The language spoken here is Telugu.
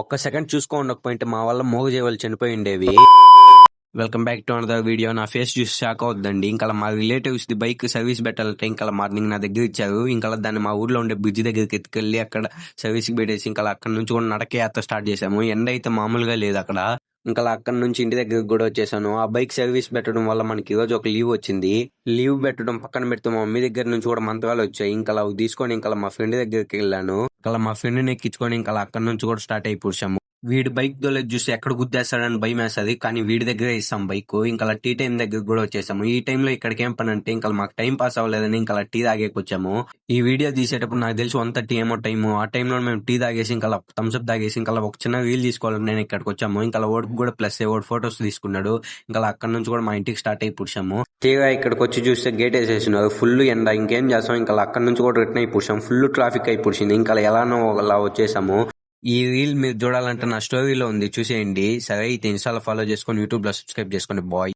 ఒక్క సెకండ్ చూసుకో ఉండకపోయింటే మా వల్ల మోగజీవాలు చనిపోయిండేవి. Welcome back to another video. నా ఫేస్ చూసి షాక్ అవుద్దండి. ఇంకా మా రిలేటివ్స్ ది బైక్ సర్వీస్ పెట్టాలంటే ఇంకా మార్నింగ్ నా దగ్గర ఇచ్చారు. ఇంకా దాన్ని మా ఊర్లో ఉండే బ్రిడ్జ్ దగ్గరికి ఎత్తుకెళ్ళి అక్కడ సర్వీస్ కి పెట్టేసి ఇంకా అక్కడ నుంచి కూడా నడక యాత్ర స్టార్ట్ చేసాము. ఎండ అయితే మామూలుగా లేదు అక్కడ. ఇంకా అక్కడ నుంచి ఇంటి దగ్గరకు కూడా వచ్చేసాను. ఆ బైక్ సర్వీస్ పెట్టడం వల్ల మనకి ఈ రోజు ఒక లీవ్ వచ్చింది. లీవ్ పెట్టడం పక్కన పెడితే మా మమ్మీ దగ్గర నుంచి కూడా మంత్రాలు వచ్చాయి. ఇంకా అవి తీసుకొని ఇంకా మా ఫ్రెండ్ దగ్గరికి వెళ్ళాను. ఇంకా మా ఫ్రెండ్ ని ఎక్కించుకొని ఇంకా అక్కడ నుంచి కూడా స్టార్ట్ అయిపోయాము. వీడి బైక్ దోలేదు చూసి ఎక్కడ గుద్దేస్తాడని భయం వేస్తుంది. కానీ వీడి దగ్గరే ఇస్తాం బైక్. ఇంకా టీ టైం దగ్గర కూడా వచ్చేసాము. ఈ టైంలో ఇక్కడికి ఏం పని అంటే ఇంకా మాకు టైం పాస్ అవ్వలేదని ఇంకా టీ తాగేకొచ్చాము. ఈ వీడియో తీసేటప్పుడు నాకు తెలిసి 1:30 ఏమో టైము. ఆ టైంలో మేము టీ తాగేసి ఇంకా థమ్స్అప్ తాగేసి ఇంకా ఒక చిన్న రీల్ తీసుకోవాలని నేను ఇక్కడికి వచ్చాము. ఇంకా ఓడికి కూడా ప్లస్ ఓడి ఫొటోస్ తీసుకున్నాడు. ఇంకా అక్కడ నుంచి కూడా మా ఇంటికి స్టార్ట్ అయిపోయాము. తీరా ఇక్కడికి వచ్చి చూస్తే గేట్ వేసేసినారు. ఫుల్ ఎండ. ఇంకేం చేస్తాం, ఇంకా అక్కడ నుంచి కూడా రిటర్న్ అయిపోయాం. ఫుల్ ట్రాఫిక్ అయిపోయింది. ఇంకా ఎలానో అలా వచ్చేసాము. ఈ రీల్ మీరు చూడాలంటే నా స్టోరీలో ఉంది, చూసేయండి. సరే అయితే ఇన్స్టాలో ఫాలో చేసుకొని యూట్యూబ్ లో సబ్స్క్రైబ్ చేసుకోండి బాయ్.